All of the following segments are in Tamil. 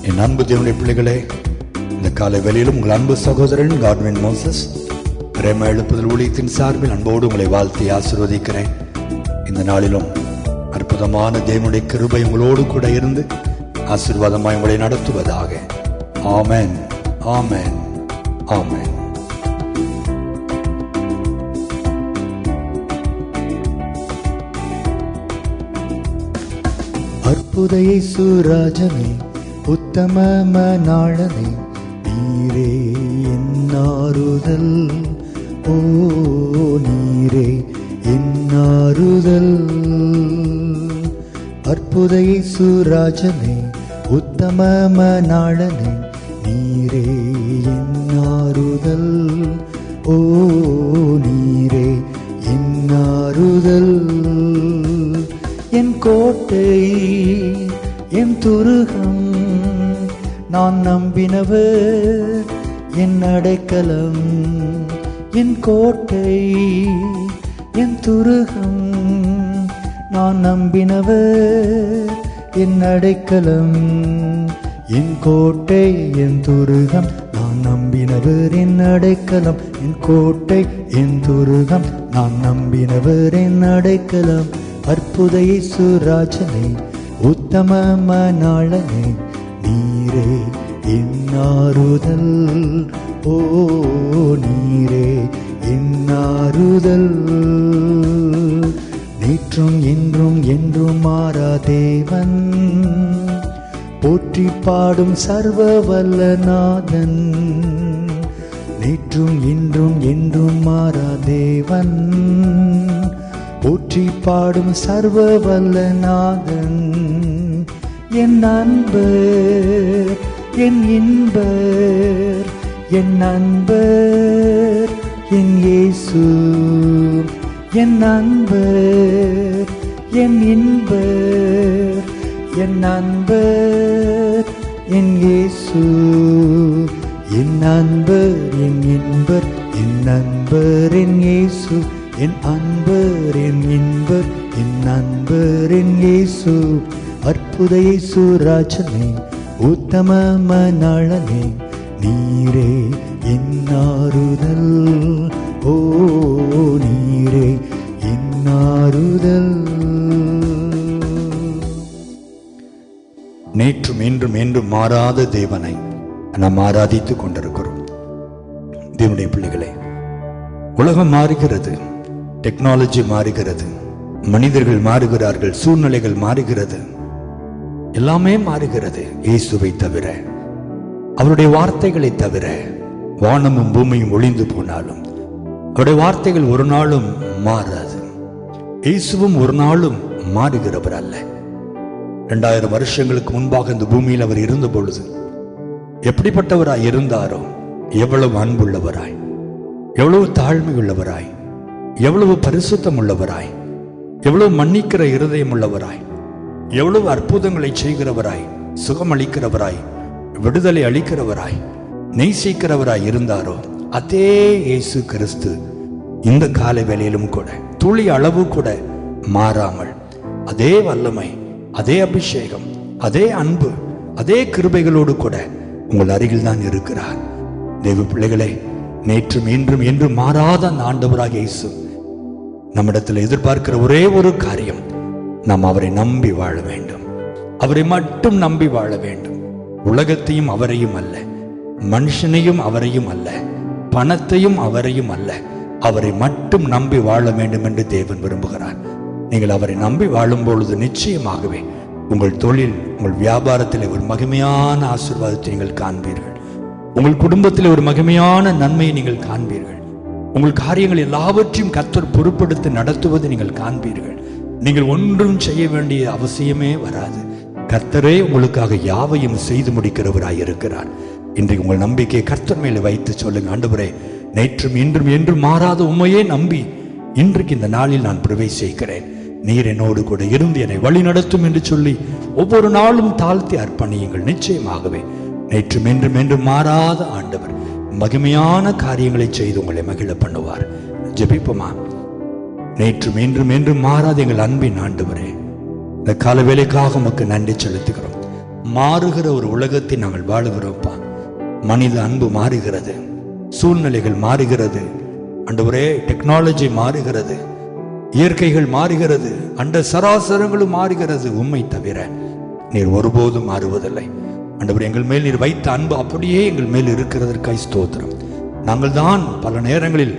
என் அன்பு தேவனுடைய பிள்ளைகளே, இந்த காலை வேளையிலும் உங்கள் அன்பு சகோதரன் காட்வின் மோசஸ் பிரேம எழுப்புதல் ஊழியத்தின் சார்பில் அன்போடு உங்களை வாழ்த்தி ஆசீர்வதிக்கிறேன். இந்த நாளிலும் அற்புதமான தேவனுடைய கிருபை உங்களோடு கூட இருந்து ஆசீர்வாதமாய் உங்களை நடத்துவதாக. ஆமென், ஆமென், ஆமென். அற்புத இயேசு ராஜனே, உத்தம மணாளனே, நீரே என் ஆறுதல். ஓ நீரே என் ஆறுதல். அற்புத இயேசு ராஜனே, உத்தம மணாளனே, நீரே என் ஆறுதல். ஓ நீரே என் ஆறுதல். என் கோட்டை, என் துருகம், நான் நம்பினவர் என் அடைக்கலம். என் கோட்டை, என் துருகம், நான் நம்பினவர் என் அடைக்கலம். என் கோட்டை, என் துருகம், நான் நம்பினவர் என் அடைக்கலம். என் கோட்டை, என் துருகம், நான் நம்பினவர் என் அடைக்கலம். அற்புத இயேசு ராஜனே, உத்தம மணாளனே, நீரே என் ஆறுதல். ஓ நீரே என் ஆறுதல். நேற்றும் இன்றும் என்றும் மாறா தேவன், போற்றி பாடும் சர்வ வல்ல நாதன். நேற்றும் இன்றும் என்றும் மாறா தேவன், போற்றி பாடும் சர்வ வல்ல நாதன். என் அன்பர், என் இன்பர், என் அன்பர், என் இயேசு. என் அன்பர், என் இன்பர், என் அன்பர், என் இயேசு. என் அன்பர், என் இன்பர், என் அன்பர், என் இயேசு. என் அன்பர், என் இன்பர், என் அன்பர், என் இயேசு. அற்புத இயேசு ராஜனே, உத்தம மணாளனே, நீரே என் ஆறுதல். ஓ நீரே என் ஆறுதல். நேற்றும் இன்றும் என்றும் மாறாத தேவனை நாம் ஆராதித்துக் கொண்டிருக்கிறோம். தேவனுடைய பிள்ளைகளே, உலகம் மாறுகிறது, டெக்னாலஜி மாறுகிறது, மனிதர்கள் மாறுகிறார்கள், சூழ்நிலைகள் மாறுகிறது, எல்லாமே மாறுகிறது. இயேசுவை தவிர, அவருடைய வார்த்தைகளை தவிர வானமும் பூமியும் ஒளிந்து போனாலும் அவருடைய வார்த்தைகள் ஒரு நாளும் மாறாது. இயேசுவும் ஒரு நாளும் மாறுகிறவர் அல்ல. 2000 வருஷங்களுக்கு முன்பாக இந்த பூமியில் அவர் இருந்த பொழுது எப்படிப்பட்டவராய் இருந்தாரோ, எவ்வளவு அன்புள்ளவராய், எவ்வளவு தாழ்மை உள்ளவராய், எவ்வளவு பரிசுத்தம் உள்ளவராய், எவ்வளவு மன்னிக்கிற இருதயம் உள்ளவராய், எவ்வளவு அற்புதங்களை செய்கிறவராய், சுகமளிக்கிறவராய், விடுதலை அளிக்கிறவராய், நேசிக்கிறவராய் இருந்தாரோ, அதே இயேசு கிறிஸ்து இந்த காலை வேளையிலும் கூட துளி அளவு கூட மாறாமல் அதே வல்லமை, அதே அபிஷேகம், அதே அன்பு, அதே கிருபைகளோடு கூட உங்கள் அருகில் தான் இருக்கிறார். தேவ பிள்ளைகளே, நேற்றும் இன்றும் என்றும் மாறாத அந்த ஆண்டவராக இயேசு நம்மிடத்தில் எதிர்பார்க்கிற ஒரே ஒரு காரியம், நாம் அவரை நம்பி வாழ வேண்டும். அவரை மட்டும் நம்பி வாழ வேண்டும். உலகத்தையும் அவரையும் அல்ல, மனுஷனையும் அவரையும் அல்ல, பணத்தையும் அவரையும் அல்ல, அவரை மட்டும் நம்பி வாழ வேண்டும் என்று தேவன் விரும்புகிறார். நீங்கள் அவரை நம்பி வாழும் பொழுது நிச்சயமாகவே உங்கள் தொழில், உங்கள் வியாபாரத்தில் ஒரு மகிமையான ஆசீர்வாதத்தை நீங்கள் காண்பீர்கள். உங்கள் குடும்பத்தில் ஒரு மகிமையான நன்மையை நீங்கள் காண்பீர்கள். உங்கள் காரியங்கள் எல்லாவற்றையும் கர்த்தர் பொறுப்படுத்தி நடத்துவதை நீங்கள் காண்பீர்கள். நீங்கள் ஒன்றும் செய்ய வேண்டிய அவசியமே வராது. கர்த்தரே உங்களுக்காக யாவையும் செய்து முடிக்கிறவராய் இருக்கிறார். இன்றைக்கு உங்கள் நம்பிக்கையை கர்த்தர் மேலே வைத்து சொல்லுங்க, ஆண்டவரே, நேற்றும் இன்றும் என்றும் மாறாத உண்மையே நம்பி இன்றைக்கு இந்த நாளில் நான் பிரவேசிக்கிறேன். நீர் என்னோடு கூட இருந்து என்னை வழி நடத்தும் என்று சொல்லி ஒவ்வொரு நாளும் தாழ்த்தி அர்ப்பணியுங்கள். நிச்சயமாகவே நேற்றும் என்றும் என்றும் மாறாத ஆண்டவர் மகிமையான காரியங்களை செய்து உங்களை மகிழ பண்ணுவார். ஜெபிப்போமா? நேற்றும் இன்றும் என்றும் மாறாத எங்கள் அன்பின் ஆண்டவரே, இந்த கால வேலைக்காக உமக்கு நன்றி செலுத்துகிறோம். மாறுகிற ஒரு உலகத்தை நாங்கள் வாழுகிறோம்ப்பா. மனித அன்பு மாறுகிறது, சூழ்நிலைகள் மாறுகிறது ஆண்டவரே, டெக்னாலஜி மாறுகிறது, இயற்கைகள் மாறுகிறது, அண்ட சராசரங்களும் மாறுகிறது. உம்மை தவிர நீர் ஒருபோதும் மாறுவதில்லை ஆண்டவரே. எங்கள் மேல் நீர் வைத்த அன்பு அப்படியே எங்கள் மேல் இருக்கிறதற்காய் ஸ்தோத்திரம். நாங்கள் தான் பல நேரங்களில்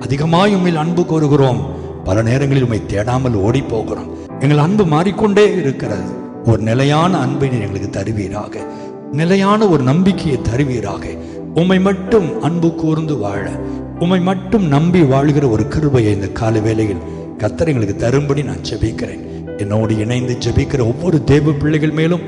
அதிகமாய் உம்மில் அன்பு கோருகிறோம், பல நேரங்களில் உம்மை தேடாமல் ஓடி போகிறோம். எங்கள் அன்பு மாறிக்கொண்டே இருக்கிறது. ஒரு நிலையான அன்பை நீர் எங்களுக்கு தருவீராக, நிலையான ஒரு நம்பிக்கையை தருவீராக. உம்மை மட்டும் அன்பு கூர்ந்து வாழ, உம்மை மட்டும் நம்பி வாழ்கிற ஒரு கிருபையை இந்த கால வேளையில் கர்த்தர் எங்களுக்கு தரும்படி நான் ஜெபிக்கிறேன். என்னோடு இணைந்து ஜெபிக்கிற ஒவ்வொரு தேவ பிள்ளைகள் மேலும்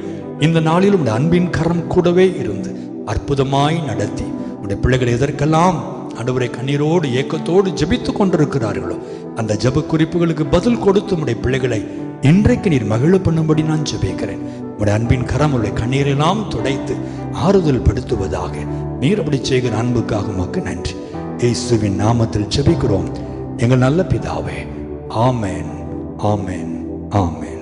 இந்த நாளிலும் உடைய அன்பின் கரம் கூடவே இருந்து அற்புதமாய் நடத்தி உடைய பிள்ளைகள் எதற்கெல்லாம் ஆண்டவரை கண்ணீரோடு ஏக்கத்தோடு ஜெபித்து கொண்டிருக்கிறார்களோ அந்த ஜெப குறிப்புகளுக்கு பதில் கொடுத்து உடைய பிள்ளைகளை இன்றைக்கு நீர் மகிழ பண்ணும்படி நான் ஜெபிக்கிறேன். உடைய அன்பின் கரம் உடைய கண்ணீரெல்லாம் துடைத்து ஆறுதல் படுத்துவதாக. நீர் அப்படி செய்கிற அன்புக்காக உமக்கு நன்றி. இயேசுவின் நாமத்தில் ஜெபிக்கிறோம் எங்கள் நல்ல பிதாவே. ஆமென், ஆமென், ஆமென்.